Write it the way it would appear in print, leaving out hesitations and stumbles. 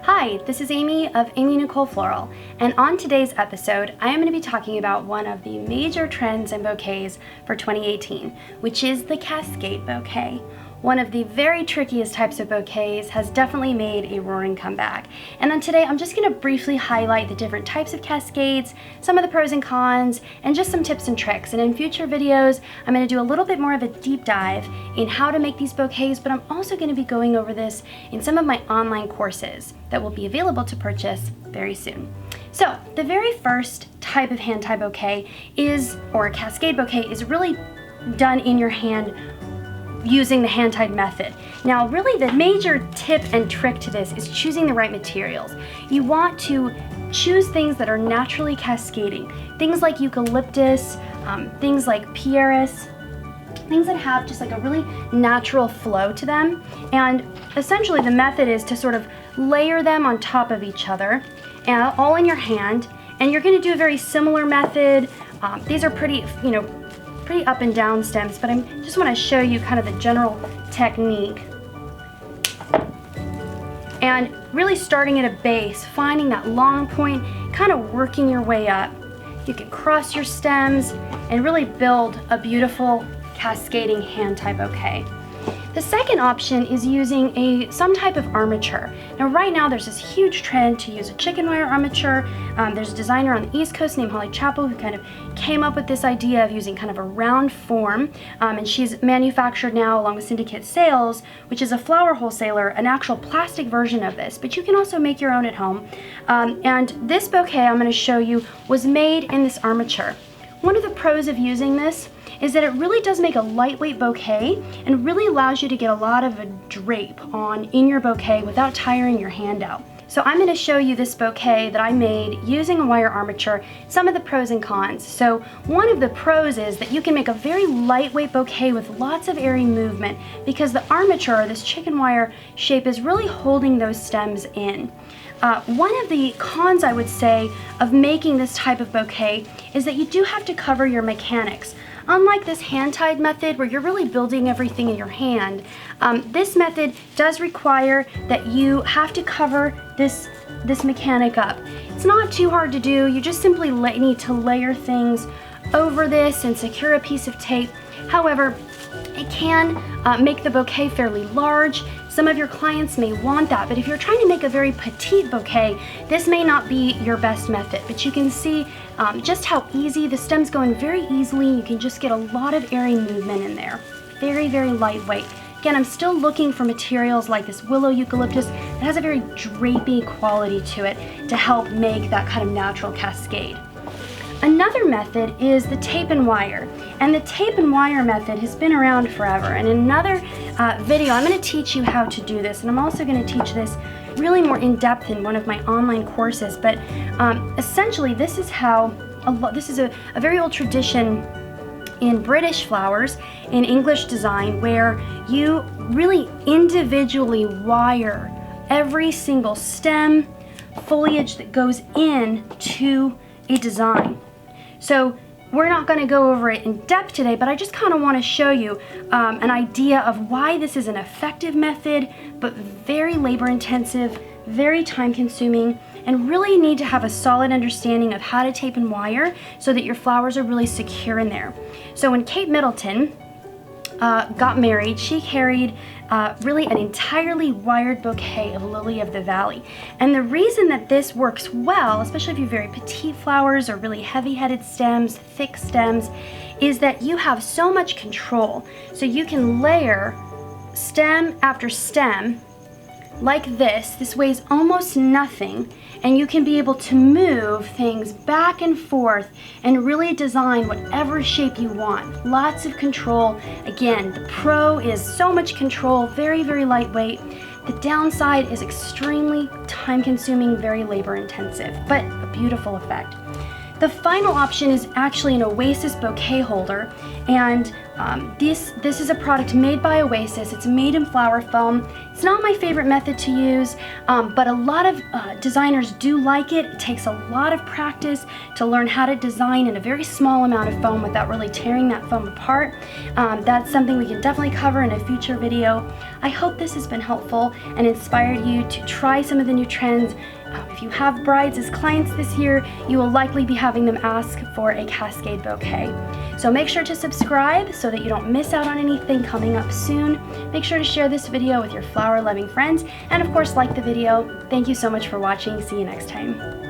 Hi, this is Amy of Amy Nicole Floral, and on today's episode, I am going to be talking about one of the major trends in bouquets for 2018, which is the Cascade Bouquet. One of the very trickiest types of bouquets has definitely made a roaring comeback. And then today, I'm just going to briefly highlight the different types of cascades, some of the pros and cons, and just some tips and tricks. And in future videos, I'm going to do a little bit more of a deep dive in how to make these bouquets, but I'm also going to be going over this in some of my online courses that will be available to purchase very soon. So the very first type of hand-tied bouquet or a cascade bouquet is really done in your hand using the hand-tied method. Now really the major tip and trick to this is choosing the right materials. You want to choose things that are naturally cascading. Things like eucalyptus, things like pieris, things that have just like a really natural flow to them. And essentially the method is to sort of layer them on top of each other, and all in your hand. And you're going to do a very similar method. These are pretty up and down stems, but I just want to show you kind of the general technique. And really starting at a base, finding that long point, kind of working your way up. You can cross your stems and really build a beautiful cascading hand-tied bouquet. The second option is using some type of armature. Now right now there's this huge trend to use a chicken wire armature. There's a designer on the East Coast named Holly Chappell who kind of came up with this idea of using kind of a round form, and she's manufactured now along with Syndicate Sales, which is a flower wholesaler, an actual plastic version of this, but you can also make your own at home. And this bouquet I'm going to show you was made in this armature. One of the pros of using this is that it really does make a lightweight bouquet and really allows you to get a lot of a drape in your bouquet without tiring your hand out. So I'm going to show you this bouquet that I made using a wire armature, some of the pros and cons. So one of the pros is that you can make a very lightweight bouquet with lots of airy movement because the armature, this chicken wire shape, is really holding those stems in. One of the cons I would say of making this type of bouquet is that you do have to cover your mechanics. Unlike this hand-tied method where you're really building everything in your hand, this method does require that you have to cover this mechanic up. It's not too hard to do. You just simply need to layer things over this and secure a piece of tape. However, it can make the bouquet fairly large. Some of your clients may want that, but if you're trying to make a very petite bouquet, this may not be your best method. But you can see just how easy the stems go in very easily. You can just get a lot of airy movement in there. Very, very lightweight. Again, I'm still looking for materials like this willow eucalyptus that has a very drapey quality to it to help make that kind of natural cascade. Another method is the tape and wire. And the tape and wire method has been around forever. And in another video, I'm going to teach you how to do this. And I'm also going to teach this really more in depth in one of my online courses. But essentially, this is a very old tradition in British flowers, in English design, where you really individually wire every single stem, foliage that goes into a design. So we're not going to go over it in depth today, but I just kind of want to show you an idea of why this is an effective method, but very labor intensive, very time consuming, and really need to have a solid understanding of how to tape and wire so that your flowers are really secure in there. So when Kate Middleton got married, she carried really an entirely wired bouquet of Lily of the Valley. And the reason that this works well, especially if you have very petite flowers or really heavy-headed stems, thick stems, is that you have so much control. So you can layer stem after stem like this. This weighs almost nothing, and you can be able to move things back and forth and really design whatever shape you want. Lots of control. Again, the pro is so much control, very, very lightweight. The downside is extremely time consuming, very labor intensive, but a beautiful effect. The final option is actually an Oasis bouquet holder, and this is a product made by Oasis. It's made in flower foam. It's not my favorite method to use, but a lot of designers do like it. It takes a lot of practice to learn how to design in a very small amount of foam without really tearing that foam apart. That's something we can definitely cover in a future video. I hope this has been helpful and inspired you to try some of the new trends. If you have brides as clients this year, you will likely be having them ask for a Cascade bouquet. So make sure to subscribe so that you don't miss out on anything coming up soon. Make sure to share this video with your flower-loving friends, and of course, like the video. Thank you so much for watching. See you next time.